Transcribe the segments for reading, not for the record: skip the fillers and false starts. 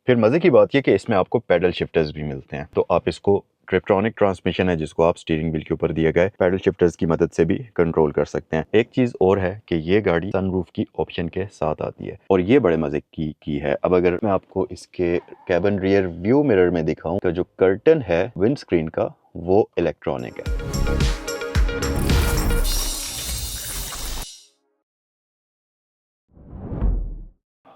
फिर मज़े की बात यह कि इसमें आपको पैडल शिफ्टर्स भी मिलते हैं, तो आप इसको ट्रिप्ट्रॉनिक ट्रांसमिशन है जिसको आप स्टीयरिंग व्हील के ऊपर दिए गए पैडल शिफ्टर्स की मदद से भी कंट्रोल कर सकते हैं। एक चीज़ और है कि ये गाड़ी सनरूफ की ऑप्शन के साथ आती है और ये बड़े मज़े की है। अब अगर मैं आपको इसके कैबिन रियर व्यू मिरर में दिखाऊं तो जो कर्टन है विंड स्क्रीन का वो इलेक्ट्रॉनिक है।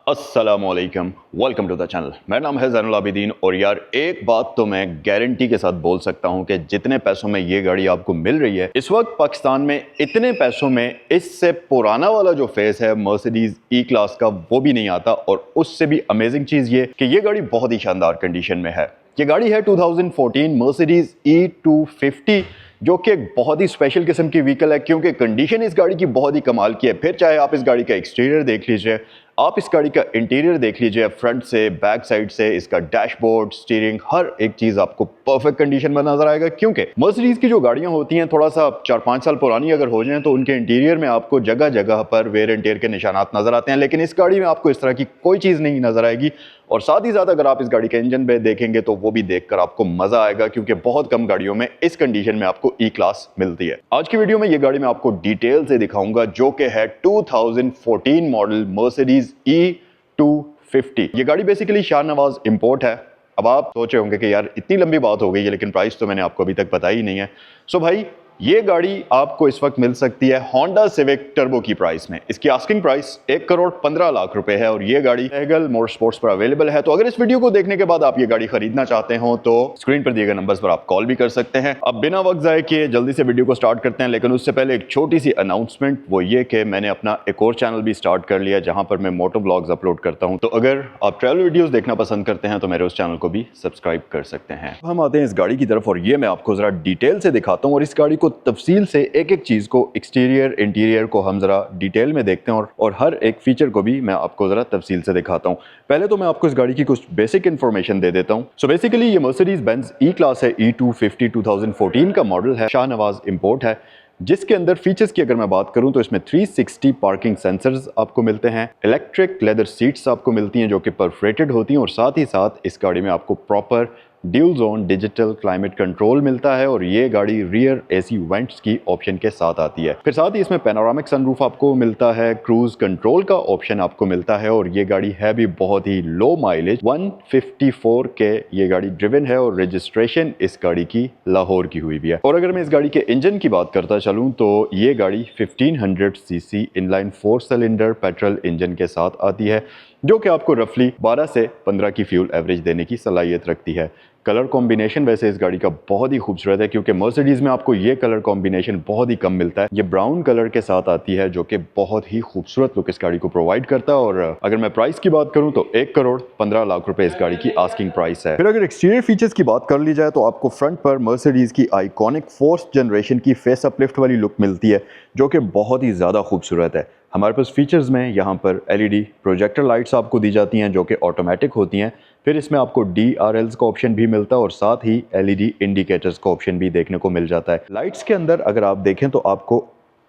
अस्सलामुअलैकुम, वेलकम टू द चैनल। मेरा नाम है ज़ैनुल आबिदीन और यार एक बात तो मैं गारंटी के साथ बोल सकता हूं कि जितने पैसों में ये गाड़ी आपको मिल रही है इस वक्त पाकिस्तान में, इतने पैसों में इससे पुराना वाला जो फेस है मर्सिडीज ई क्लास का वो भी नहीं आता। और उससे भी अमेजिंग चीज़ ये कि ये गाड़ी बहुत ही शानदार कंडीशन में है। ये गाड़ी है 2014 मर्सिडीज E250 जो कि एक बहुत ही स्पेशल किस्म की व्हीकल है क्योंकि कंडीशन इस गाड़ी की बहुत ही कमाल की है। फिर चाहे आप इस गाड़ी का एक्सटीरियर देख लीजिए, आप इस गाड़ी का इंटीरियर देख लीजिए, फ्रंट से बैक साइड से इसका डैशबोर्ड, स्टीयरिंग, हर एक चीज़ आपको परफेक्ट कंडीशन में नजर आएगा। क्योंकि मर्सिडीज की जो गाड़ियां होती हैं थोड़ा सा 4-5 साल पुरानी अगर हो जाएं तो उनके इंटीरियर में आपको जगह जगह पर वेयर एंड टेयर के निशानात नजर आते हैं, लेकिन इस गाड़ी में आपको इस तरह की कोई चीज़ नहीं नजर आएगी। और साथ ही साथ अगर आप इस गाड़ी के इंजन पे देखेंगे तो वो भी देखकर आपको मजा आएगा क्योंकि बहुत कम गाड़ियों में इस कंडीशन में आपको ई क्लास मिलती है। आज की वीडियो में ये गाड़ी मैं आपको डिटेल से दिखाऊंगा जो कि है 2014 मॉडल मर्सिडीज E250। ये गाड़ी बेसिकली शाहनवाज इंपोर्ट है। अब आप सोचे होंगे कि यार इतनी लंबी बात हो गई है लेकिन प्राइस तो मैंने आपको अभी तक बताया ही नहीं है। सो भाई ये गाड़ी आपको इस वक्त मिल सकती है होंडा सिविक टर्बो की प्राइस में। इसकी आस्किंग प्राइस 1,15,00,000 रुपए है और ये गाड़ी एगल मोटर स्पोर्ट्स पर अवेलेबल है। तो अगर इस वीडियो को देखने के बाद आप ये गाड़ी खरीदना चाहते हो तो स्क्रीन पर दिए गए नंबर्स पर आप कॉल भी कर सकते हैं। अब बिना वक्त जाए किए जल्दी से वीडियो को स्टार्ट करते हैं, लेकिन उससे पहले एक छोटी सी अनाउंसमेंट, वो ये कि मैंने अपना एक और चैनल भी स्टार्ट कर लिया जहां पर मैं मोटो ब्लॉग्स अपलोड करता हूं। तो अगर आप ट्रैवल वीडियोस देखना पसंद करते हैं तो मेरे उस चैनल को भी सब्सक्राइब कर सकते हैं। हम आते हैं इस गाड़ी की तरफ और ये मैं आपको जरा डिटेल से दिखाता हूं और इस गाड़ी को तफसील से एक एक चीज को, एक्सटीरियर इंटीरियर को हम जरा डिटेल में देखते हैं और हर एक फीचर को भी मैं आपको जरा तफसील से दिखाता हूं। पहले तो मैं आपको इस गाड़ी की कुछ बेसिक इंफॉर्मेशन दे देता हूं। सो बेसिकली ये मर्सिडीज बेंज ई क्लास है, E250 2014 का मॉडल है, शाहनवाज इंपोर्ट है, जिसके अंदर फीचर्स की अगर मैं बात करूं तो इसमें 360 पार्किंग सेंसर्स आपको मिलते हैं, इलेक्ट्रिक लेदर सीट्स आपको मिलती हैं जो कि परफोरेटेड होती हैं और साथ ही साथ इस गाड़ी में आपको proper dual zone digital climate control मिलता है और ये गाड़ी रियर एसी वेंट्स की ऑप्शन के साथ आती है। फिर साथ ही इसमें पैनोरामिक सनरूफ आपको मिलता है, क्रूज कंट्रोल का ऑप्शन आपको मिलता है और ये गाड़ी है भी बहुत ही लो माइलेज, 154 के ये गाड़ी ड्रिवन है और रजिस्ट्रेशन इस गाड़ी की लाहौर की हुई भी है। और अगर मैं इस गाड़ी के इंजन की बात करता चलूँ तो ये गाड़ी 1500 CC inline 4 cylinder petrol engine के साथ आती है जो कि आपको रफली 12 से 15 की फ्यूल एवरेज देने की सलाहियत रखती है। कलर कॉम्बिनेशन वैसे इस गाड़ी का बहुत ही खूबसूरत है क्योंकि मर्सिडीज में आपको ये कलर कॉम्बिनेशन बहुत ही कम मिलता है। ये ब्राउन कलर के साथ आती है जो कि बहुत ही खूबसूरत लुक इस गाड़ी को प्रोवाइड करता है। और अगर मैं प्राइस की बात करूं तो 1,15,00,000 रुपए इस गाड़ी की आस्किंग प्राइस है। फिर अगर एक्सटीरियर फीचर्स की बात कर ली जाए तो आपको फ्रंट पर मर्सिडीज की आइकॉनिक 4th जनरेशन की फेस अपलिफ्ट वाली लुक मिलती है जो कि बहुत ही ज़्यादा खूबसूरत है। हमारे पास फीचर्स में यहाँ पर LED प्रोजेक्टर लाइट्स आपको दी जाती हैं जो कि ऑटोमेटिक होती हैं। फिर इसमें आपको DRLs का ऑप्शन भी मिलता है और साथ ही LED इंडिकेटर्स का ऑप्शन भी देखने को मिल जाता है। लाइट्स के अंदर अगर आप देखें तो आपको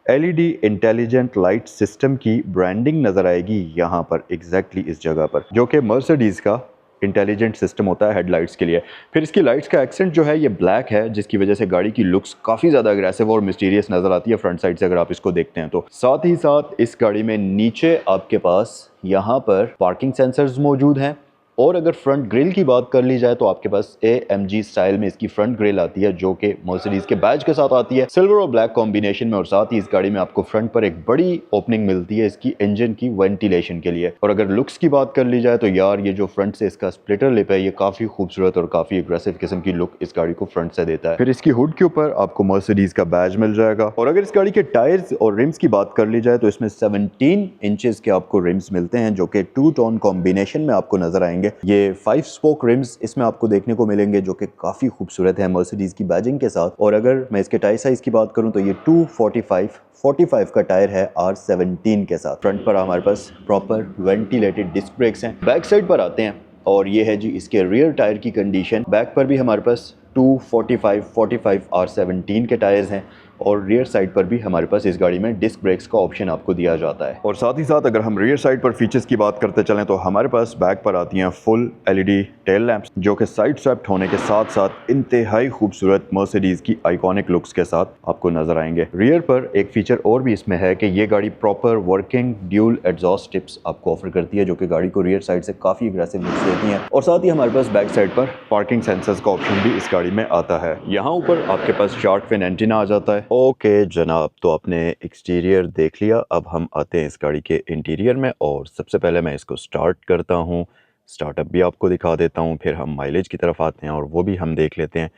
LED इंटेलिजेंट लाइट सिस्टम की ब्रांडिंग नज़र आएगी यहाँ पर एग्जैक्टली इस जगह पर, जो कि मर्सिडीज़ का इंटेलिजेंट सिस्टम होता है हेडलाइट्स के लिए। फिर इसकी लाइट्स का एक्सेंट जो है ये ब्लैक है जिसकी वजह से गाड़ी की लुक्स काफ़ी ज़्यादा अग्रेसिव और मिस्टीरियस नज़र आती है फ्रंट साइड से अगर आप इसको देखते हैं तो। साथ ही साथ इस गाड़ी में नीचे आपके पास यहाँ पर पार्किंग सेंसर्स मौजूद हैं और अगर फ्रंट ग्रिल की बात कर ली जाए तो आपके पास AMG स्टाइल में इसकी फ्रंट ग्रिल आती है जो कि मर्सिडीज के बैज के साथ आती है, सिल्वर और ब्लैक कॉम्बिनेशन में। और साथ ही इस गाड़ी में आपको फ्रंट पर एक बड़ी ओपनिंग मिलती है इसकी इंजन की वेंटिलेशन के लिए। और अगर लुक्स की बात कर ली जाए तो यार ये जो फ्रंट से इसका स्प्लिटर लिप है ये काफी खूबसूरत और काफी अग्रेसिव किस्म की लुक इस गाड़ी को फ्रंट से देता है। फिर इसकी हुड के ऊपर आपको मर्सिडीज का बैज मिल जाएगा। और अगर इस गाड़ी के टायर्स और रिम्स की बात कर ली जाए तो इसमें 17 इंचेस के आपको रिम्स मिलते हैं जो कि 2 टोन कॉम्बिनेशन में आपको नजर आएंगे। ये 5 स्पोक रिम्स इसमें आपको देखने को मिलेंगे जो कि काफी खूबसूरत है मर्सिडीज की बैजिंग के साथ। और अगर मैं इसके टायर साइज की बात करूं तो ये 245 का टायर है R17 के साथ। फ्रंट पर हमारे पास प्रॉपर वेंटिलेटेड डिस्क ब्रेक्स हैं। बैक साइड पर आते हैं और ये है जी इसके रियर टायर की कंडीशन। बैक पर भी हमारे पास 245 R17 के टायर्स हैं और रियर साइड पर भी हमारे पास इस गाड़ी में डिस्क ब्रेक्स का ऑप्शन आपको दिया जाता है। और साथ ही साथ अगर हम रियर साइड पर फीचर्स की बात करते चलें तो हमारे पास बैक पर आती हैं फुल एलईडी टेल लैंप्स, जो कि साइड स्वैप्ड होने के साथ साथ इंतहाई खूबसूरत मर्सिडीज की आइकॉनिक लुक्स के साथ आपको नजर आएंगे। रियर पर एक फीचर और भी इसमें है कि ये गाड़ी proper working dual exhaust tips आपको ऑफर करती है, जो कि गाड़ी को रियर साइड से काफी अग्रेसिव लुक्स देती हैं। और साथ ही हमारे पास बैक साइड पर पार्किंग सेंसर्स का ऑप्शन भी इस गाड़ी में आता है। यहाँ ऊपर आपके पास शार्क फिन एंटीना आ जाता है। ओके जनाब, तो आपने एक्सटीरियर देख लिया, अब हम आते हैं इस गाड़ी के इंटीरियर में। और सबसे पहले मैं इसको स्टार्ट करता हूँ, स्टार्टअप भी आपको दिखा देता हूँ, फिर हम माइलेज की तरफ आते हैं और वो भी हम देख लेते हैं।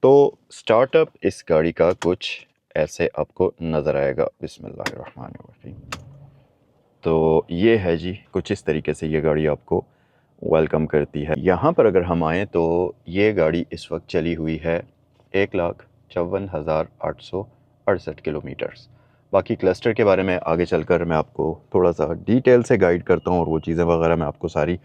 तो स्टार्टअप इस गाड़ी का कुछ ऐसे आपको नज़र आएगा। बिस्मिल्लाहिर्रहमानिर्रहीम। तो ये है जी, कुछ इस तरीके से ये गाड़ी आपको वेलकम करती है। यहाँ पर अगर हम आएँ तो ये गाड़ी इस वक्त चली हुई है 1,54,868 किलोमीटर्स। बाकी क्लस्टर के बारे में आगे चलकर मैं आपको थोड़ा सा डिटेल से गाइड करता हूँ और वो चीज़ें वगैरह मैं आपको सारी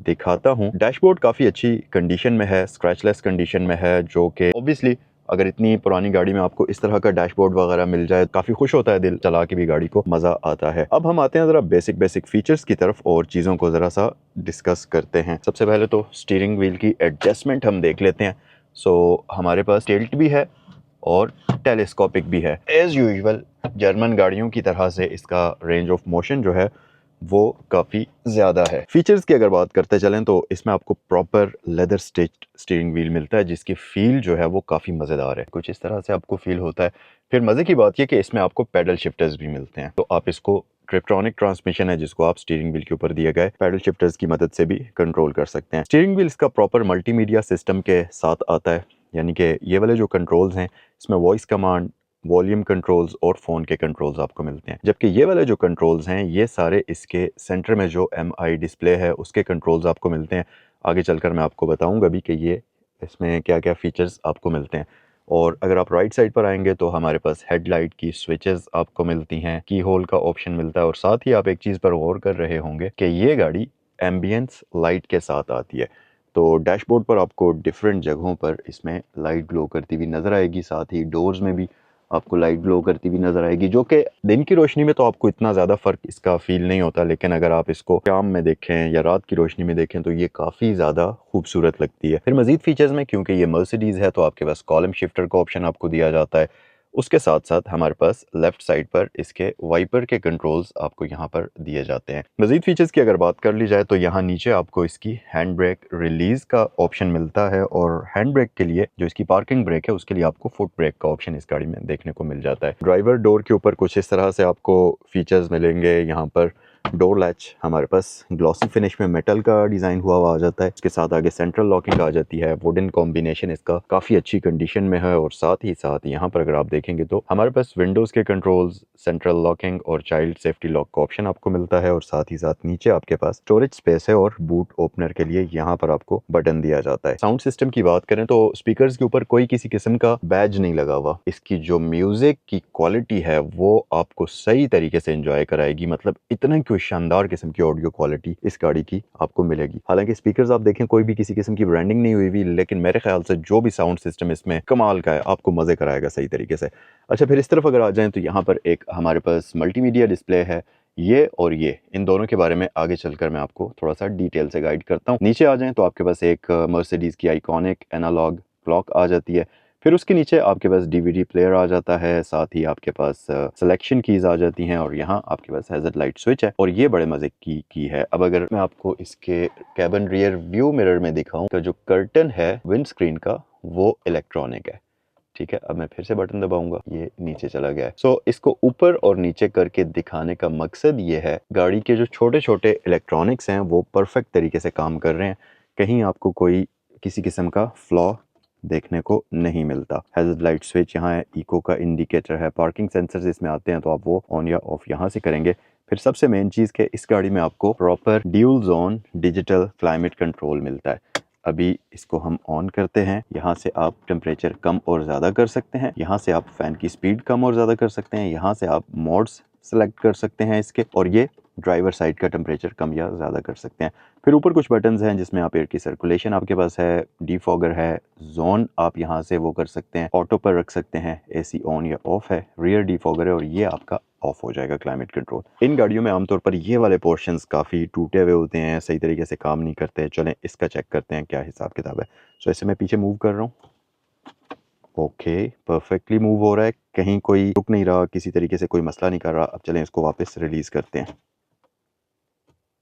दिखाता हूँ। डैशबोर्ड काफ़ी अच्छी कंडीशन में है, स्क्रैचलेस कंडीशन में है, जो कि ऑब्वियसली अगर इतनी पुरानी गाड़ी में आपको इस तरह का डैशबोर्ड वगैरह मिल जाए काफ़ी खुश होता है दिल, चला के भी गाड़ी को मज़ा आता है। अब हम आते हैं ज़रा बेसिक फीचर्स की तरफ और चीज़ों को ज़रा सा डिस्कस करते हैं। सबसे पहले तो स्टीयरिंग व्हील की एडजस्टमेंट हम देख लेते हैं। सो हमारे पास टिल्ट भी है और टेलीस्कोपिक भी है। एज़ यूजुअल जर्मन गाड़ियों की तरह से इसका रेंज ऑफ मोशन जो है वो काफ़ी ज़्यादा है। फीचर्स की अगर बात करते चलें तो इसमें आपको proper leather stitched steering wheel मिलता है, जिसकी फील जो है वो काफ़ी मज़ेदार है। कुछ इस तरह से आपको फील होता है। फिर मज़े की बात यह कि इसमें आपको पैडल शिफ्टर्स भी मिलते हैं, तो आप इसको ट्रिप्ट्रॉनिक ट्रांसमिशन है जिसको आप स्टीयरिंग व्हील के ऊपर दिए गए पैडल शिफ्टर्स की मदद से भी कंट्रोल कर सकते हैं। स्टीयरिंग व्हील इसका प्रॉपर मल्टीमीडिया सिस्टम के साथ आता है, यानी कि ये वाले जो कंट्रोल्स हैं इसमें वॉइस कमांड, वॉल्यूम कंट्रोल्स और फ़ोन के कंट्रोल्स आपको मिलते हैं। जबकि ये वाले जो कंट्रोल्स हैं ये सारे इसके सेंटर में जो MI डिस्प्ले है उसके कंट्रोल्स आपको मिलते हैं। आगे चलकर मैं आपको बताऊंगा भी कि ये इसमें क्या क्या फ़ीचर्स आपको मिलते हैं। और अगर आप राइट साइड पर आएंगे तो हमारे पास हेडलाइट की स्विचेस आपको मिलती हैं, की होल का ऑप्शन मिलता है। और साथ ही आप एक चीज़ पर गौर कर रहे होंगे कि ये गाड़ी एम्बियंस लाइट के साथ आती है, तो डैशबोर्ड पर आपको डिफरेंट जगहों पर इसमें लाइट ग्लो करती हुई नज़र आएगी। साथ ही डोर्स में भी आपको लाइट ग्लो करती हुई नज़र आएगी, जो कि दिन की रोशनी में तो आपको इतना ज़्यादा फ़र्क इसका फील नहीं होता, लेकिन अगर आप इसको शाम में देखें या रात की रोशनी में देखें तो ये काफ़ी ज़्यादा खूबसूरत लगती है। फिर मज़ीद फीचर्स में, क्योंकि ये मर्सिडीज़ है तो आपके पास कॉलम शिफ्टर का ऑप्शन आपको दिया जाता है। उसके साथ साथ हमारे पास लेफ्ट साइड पर इसके वाइपर के कंट्रोल्स आपको यहाँ पर दिए जाते हैं। मज़ीद फीचर्स की अगर बात कर ली जाए तो यहाँ नीचे आपको इसकी हैंड ब्रेक रिलीज़ का ऑप्शन मिलता है, और हैंड ब्रेक के लिए जो इसकी पार्किंग ब्रेक है उसके लिए आपको फुट ब्रेक का ऑप्शन इस गाड़ी में देखने को मिल जाता है। ड्राइवर डोर के ऊपर कुछ इस तरह से आपको फीचर्स मिलेंगे। यहाँ पर डोर लैच हमारे पास ग्लॉसी फिनिश में मेटल का डिज़ाइन हुआ आ जाता है। इसके साथ आगे सेंट्रल लॉकिंग आ जाती है। वुडन कॉम्बिनेशन इसका काफ़ी अच्छी कंडीशन में है। और साथ ही साथ यहाँ पर अगर आप देखेंगे तो हमारे पास विंडोज़ के कंट्रोल्स, सेंट्रल लॉकिंग और चाइल्ड सेफ्टी लॉक का ऑप्शन आपको मिलता है। और साथ ही साथ नीचे आपके पास स्टोरेज स्पेस है और बूट ओपनर के लिए यहाँ पर आपको बटन दिया जाता है। साउंड सिस्टम की बात करें तो स्पीकर्स के ऊपर कोई किसी किस्म का बैज नहीं लगा हुआ। इसकी जो म्यूजिक की क्वालिटी है वो आपको सही तरीके से एंजॉय कराएगी, मतलब इतना कोई शानदार किस्म की ऑडियो क्वालिटी इस गाड़ी की आपको मिलेगी। हालांकि स्पीकर्स आप देखें कोई भी किसी किस्म की ब्रांडिंग नहीं हुई हुई, लेकिन मेरे ख्याल से जो भी साउंड सिस्टम इसमें कमाल का है, आपको मजे कराएगा सही तरीके से। अच्छा, फिर इस तरफ अगर आ जाएं तो यहाँ पर एक हमारे पास मल्टीमीडिया डिस्प्ले है। ये और ये इन दोनों के बारे में आगे चलकर मैं आपको थोड़ा सा डिटेल से गाइड करता हूँ। नीचे आ जाएं तो आपके पास एक मर्सिडीज की आइकॉनिक एनालॉग क्लॉक आ जाती है। फिर उसके नीचे आपके पास DVD प्लेयर आ जाता है। साथ ही आपके पास सिलेक्शन कीज आ जाती हैं और यहाँ आपके पास हैज़र्ड लाइट स्विच है। और ये बड़े मज़े की है। अब अगर मैं आपको इसके कैबिन रियर व्यू मिरर में दिखाऊं तो जो कर्टन है विंड स्क्रीन का वो इलेक्ट्रॉनिक है। ठीक है, अब मैं फिर से बटन दबाऊंगा, ये नीचे चला गया है। सो इसको ऊपर और नीचे करके दिखाने का मकसद ये है, गाड़ी के जो छोटे छोटे इलेक्ट्रॉनिक्स हैं वो परफेक्ट तरीके से काम कर रहे हैं, कहीं आपको कोई किसी किस्म का फ्लॉ देखने को नहीं मिलता। हैज़र्ड लाइट स्विच यहाँ है, इको का इंडिकेटर है, पार्किंग सेंसर्स इसमें आते हैं तो आप वो ऑन या ऑफ यहाँ से करेंगे। फिर सबसे मेन चीज़ के इस गाड़ी में आपको proper dual zone digital climate control मिलता है। अभी इसको हम ऑन करते हैं। यहाँ से आप टेम्परेचर कम और ज़्यादा कर सकते हैं, यहाँ से आप फ़ैन की स्पीड कम और ज़्यादा कर सकते हैं, यहाँ से आप मोड्स सेलेक्ट कर सकते हैं इसके, और ये ड्राइवर साइड का टेम्परेचर कम या ज़्यादा कर सकते हैं। फिर ऊपर कुछ बटन्स हैं जिसमें आप एयर की सर्कुलेशन आपके पास है, डीफॉगर है, जोन आप यहाँ से वो कर सकते हैं, ऑटो पर रख सकते हैं, एसी ऑन या ऑफ है, रियर डीफॉगर है और ये आपका ऑफ हो जाएगा क्लाइमेट कंट्रोल। इन गाड़ियों में आमतौर पर ये वाले पोर्शंस काफ़ी टूटे हुए होते हैं, सही तरीके से काम नहीं करते हैं। चलें इसका चेक करते हैं क्या हिसाब किताब है। सो ऐसे मैं पीछे मूव कर रहा हूँ, ओके परफेक्टली मूव हो रहा है, कहीं कोई रुक नहीं रहा, किसी तरीके से कोई मसला नहीं कर रहा। अब चलें इसको वापस रिलीज़ करते हैं।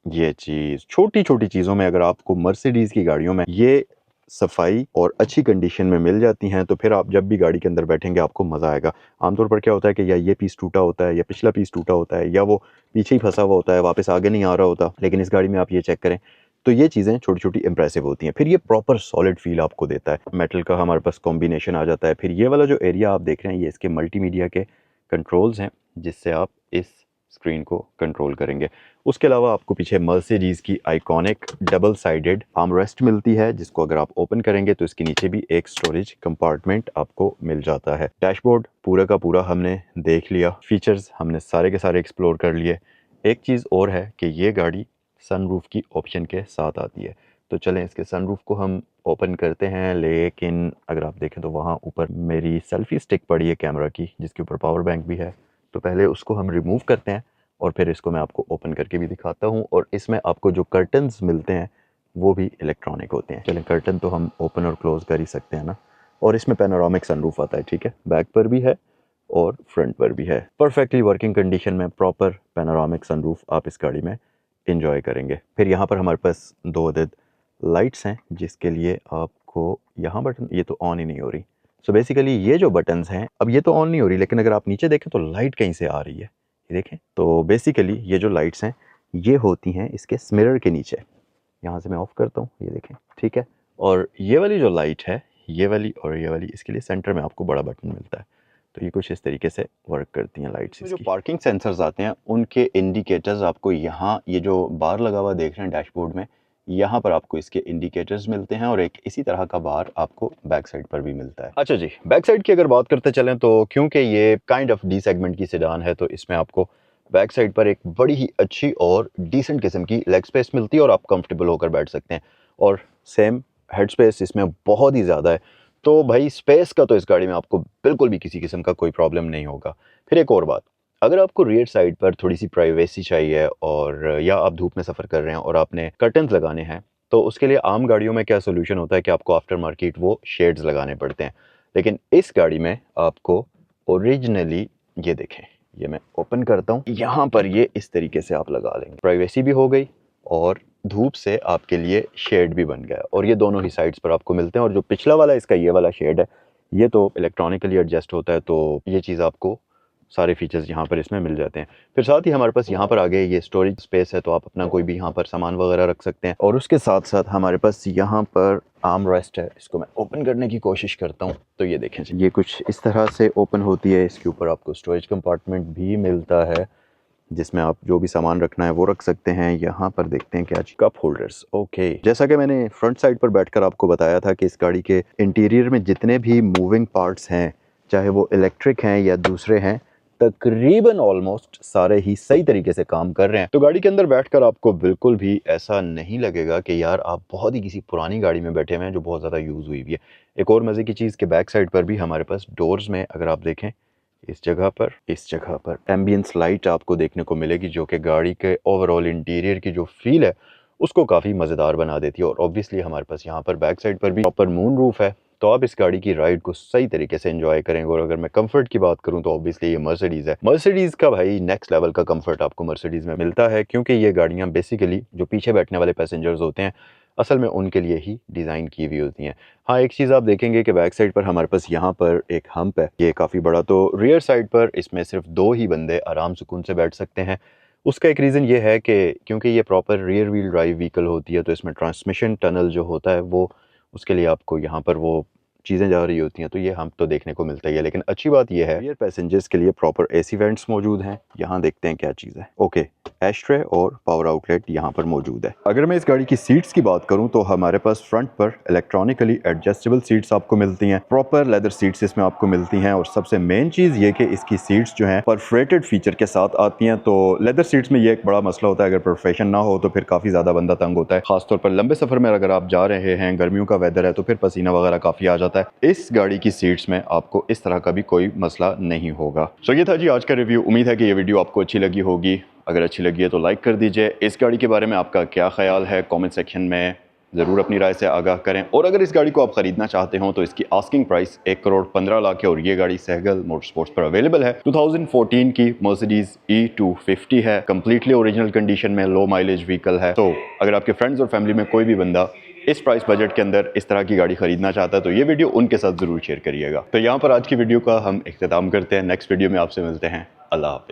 ये चीज़ छोटी छोटी चीज़ों में अगर आपको मर्सिडीज़ की गाड़ियों में ये सफाई और अच्छी कंडीशन में मिल जाती हैं तो फिर आप जब भी गाड़ी के अंदर बैठेंगे आपको मज़ा आएगा। आमतौर पर क्या होता है कि या ये पीस टूटा होता है या पिछला पीस टूटा होता है या वो पीछे ही फंसा हुआ होता है, वापस आगे नहीं आ रहा होता। लेकिन इस गाड़ी में आप ये चेक करें तो ये चीज़ें छोटी छोटी इंप्रेसिव होती हैं। फिर ये प्रॉपर सॉलिड फील आपको देता है, मेटल का हमारे पास कॉम्बिनेशन आ जाता है। फिर ये वाला जो एरिया आप देख रहे हैं ये इसके मल्टीमीडिया के कंट्रोल्स हैं जिससे आप इस स्क्रीन को कंट्रोल करेंगे। उसके अलावा आपको पीछे मर्सिडीज़ की आइकॉनिक डबल साइडेड आर्मरेस्ट मिलती है जिसको अगर आप ओपन करेंगे तो इसके नीचे भी एक स्टोरेज कंपार्टमेंट आपको मिल जाता है। डैशबोर्ड पूरा का पूरा हमने देख लिया, फीचर्स हमने सारे के सारे एक्सप्लोर कर लिए। एक चीज़ और है कि ये गाड़ी सनरूफ की ऑप्शन के साथ आती है, तो चलें इसके सनरूफ को हम ओपन करते हैं। लेकिन अगर आप देखें तो वहाँ ऊपर मेरी सेल्फी स्टिक पड़ी है कैमरा की जिसके ऊपर पावर बैंक भी है, तो पहले उसको हम रिमूव करते हैं और फिर इसको मैं आपको ओपन करके भी दिखाता हूँ। और इसमें आपको जो कर्टन्स मिलते हैं वो भी इलेक्ट्रॉनिक होते हैं। चलें कर्टन तो हम ओपन और क्लोज़ कर ही सकते हैं ना। और इसमें पैनोरामिक सनरूफ आता है, ठीक है, बैक पर भी है और फ्रंट पर भी है। परफेक्टली वर्किंग कंडीशन में प्रॉपर पैनोरामिक सनरूफ आप इस गाड़ी में इंजॉय करेंगे। फिर यहाँ पर हमारे पास 2 अदद लाइट्स हैं जिसके लिए आपको यहाँ बटन, ये तो ऑन ही नहीं हो रही। सो बेसिकली ये जो बटन्स हैं, अब ये तो ऑन नहीं हो रही लेकिन अगर आप नीचे देखें तो लाइट कहीं से आ रही है, ये देखें। तो बेसिकली ये जो लाइट्स हैं ये होती हैं इसके मिरर के नीचे। यहाँ से मैं ऑफ़ करता हूँ, ये देखें, ठीक है। और ये वाली जो लाइट है, ये वाली और ये वाली, इसके लिए सेंटर में आपको बड़ा बटन मिलता है। तो ये कुछ इस तरीके से वर्क करती हैं लाइट्स। जो पार्किंग सेंसर्स आते हैं उनके इंडिकेटर्स आपको यहाँ, ये जो बार लगा हुआ देख रहे हैं डैशबोर्ड में, यहाँ पर आपको इसके इंडिकेटर्स मिलते हैं और एक इसी तरह का बार आपको बैक साइड पर भी मिलता है। अच्छा जी, बैक साइड की अगर बात करते चलें तो क्योंकि ये काइंड ऑफ डी सेगमेंट की सेडान है तो इसमें आपको बैक साइड पर एक बड़ी ही अच्छी और डिसेंट किस्म की लेग स्पेस मिलती है और आप कंफर्टेबल होकर बैठ सकते हैं। और सेम हेड स्पेस इसमें बहुत ही ज़्यादा है, तो भाई स्पेस का तो इस गाड़ी में आपको बिल्कुल भी किसी किस्म का कोई प्रॉब्लम नहीं होगा। फिर एक और बात, अगर आपको रियर साइड पर थोड़ी सी प्राइवेसी चाहिए और या आप धूप में सफ़र कर रहे हैं और आपने कर्टन्स लगाने हैं तो उसके लिए आम गाड़ियों में क्या सोल्यूशन होता है कि आपको आफ्टर मार्केट वो शेड्स लगाने पड़ते हैं। लेकिन इस गाड़ी में आपको ओरिजिनली, ये देखें, ये मैं ओपन करता हूँ, यहाँ पर ये इस तरीके से आप लगा लेंगे, प्राइवेसी भी हो गई और धूप से आपके लिए शेड भी बन गया। और ये दोनों ही साइड्स पर आपको मिलते हैं। और जो पिछला वाला इसका ये वाला शेड है ये तो इलेक्ट्रॉनिकली एडजस्ट होता है, तो ये चीज़ आपको सारे फीचर्स यहाँ पर इसमें मिल जाते हैं। फिर साथ ही हमारे पास यहाँ पर आगे ये स्टोरेज स्पेस है, तो आप अपना कोई भी यहाँ पर सामान वगैरह रख सकते हैं। और उसके साथ साथ हमारे पास यहाँ पर आर्म रेस्ट है, इसको मैं ओपन करने की कोशिश करता हूँ। तो ये देखें, ये कुछ इस तरह से ओपन होती है। इसके ऊपर आपको स्टोरेज कंपार्टमेंट भी मिलता है जिसमें आप जो भी सामान रखना है वो रख सकते हैं। यहाँ पर देखते हैं क्या, कप होल्डर्स, ओके। जैसा कि मैंने फ्रंट साइड पर बैठकर आपको बताया था कि इस गाड़ी के इंटीरियर में जितने भी मूविंग पार्ट्स हैं, चाहे वो इलेक्ट्रिक हैं या दूसरे हैं, तकरीबन ऑलमोस्ट सारे ही सही तरीके से काम कर रहे हैं। तो गाड़ी के अंदर बैठकर आपको बिल्कुल भी ऐसा नहीं लगेगा कि यार आप बहुत ही किसी पुरानी गाड़ी में बैठे हुए हैं जो बहुत ज़्यादा यूज़ हुई हुई है। एक और मज़े की चीज़ कि बैक साइड पर भी हमारे पास डोर्स में अगर आप देखें इस जगह पर एम्बियंस लाइट आपको देखने को मिलेगी जो कि गाड़ी के ओवरऑल इंटीरियर की जो फील है उसको काफ़ी मज़ेदार बना देती है। और ऑब्वियसली हमारे पास यहाँ पर बैक साइड पर भी प्रॉपर मून रूफ है, तो आप इस गाड़ी की राइड को सही तरीके से एंजॉय करेंगे। और अगर मैं कंफर्ट की बात करूँ तो ऑब्वियसली ये मर्सिडीज़ है। मर्सिडीज़ का भाई नेक्स्ट लेवल का कंफर्ट आपको मर्सिडीज़ में मिलता है, क्योंकि ये गाड़ियाँ बेसिकली जो पीछे बैठने वाले पैसेंजर्स होते हैं असल में उनके लिए ही डिज़ाइन की हुई होती हैं। हाँ, एक चीज़ आप देखेंगे कि बैक साइड पर हमारे पास यहाँ पर एक हम्प है, ये काफ़ी बड़ा। तो रियर साइड पर इसमें सिर्फ 2 ही बंदे आराम सुकून से बैठ सकते हैं। उसका एक रीज़न ये है कि क्योंकि ये proper rear wheel drive vehicle होती है तो इसमें ट्रांसमिशन टनल जो होता है वो, उसके लिए आपको यहाँ पर वो चीज़ें जा रही होती हैं, तो ये हम तो देखने को मिलता ही है। लेकिन अच्छी बात ये है रियर पैसेंजर्स के लिए प्रॉपर एसी वेंट्स मौजूद हैं। यहाँ देखते हैं क्या चीज़ है। ओके, एस्ट्रे और पावर आउटलेट यहाँ पर मौजूद है। अगर मैं इस गाड़ी की सीट्स की बात करूँ तो हमारे पास फ्रंट पर इलेक्ट्रॉनिकली एडजस्टेबल सीट्स आपको मिलती हैं, प्रॉपर लेदर सीट्स इसमें आपको मिलती हैं, और सबसे मेन चीज़ ये कि इसकी सीट्स जो हैं परफोरेटेड फीचर के साथ आती हैं। तो लेदर सीट्स में ये एक बड़ा मसला होता है, अगर परफेक्शन ना हो तो फिर काफ़ी ज़्यादा बंदा तंग होता है, खासतौर पर लंबे सफ़र में अगर आप जा रहे हैं, गर्मियों का वेदर है तो फिर पसीना वगैरह काफ़ी आ जाता है। इस गाड़ी की सीट्स में आपको इस तरह का भी कोई मसला नहीं होगा। सो ये था जी आज का रिव्यू। उम्मीद है कि ये वीडियो आपको अच्छी लगी होगी। अगर अच्छी लगी है तो लाइक कर दीजिए। इस गाड़ी के बारे में आपका क्या ख्याल है कमेंट सेक्शन में ज़रूर अपनी राय से आगाह करें। और अगर इस गाड़ी को आप ख़रीदना चाहते हो तो इसकी आस्किंग प्राइस 1,15,00,000 है और ये गाड़ी सहगल मोटरस्पोर्ट्स पर अवेलेबल है। 2014 की मर्सिडीज E250 है, कम्प्लीटली ओरिजिनल कंडीशन में, लो माइलेज व्हीकल है। तो अगर आपके फ्रेंड्स और फैमिली में कोई भी बंदा इस प्राइस बजट के अंदर इस तरह की गाड़ी खरीदना चाहता है तो ये वीडियो उनके साथ ज़रूर शेयर करिएगा। तो यहाँ पर आज की वीडियो का हम इख्तिताम करते हैं। नेक्स्ट वीडियो में आपसे मिलते हैं। अल्लाह हाफिज़।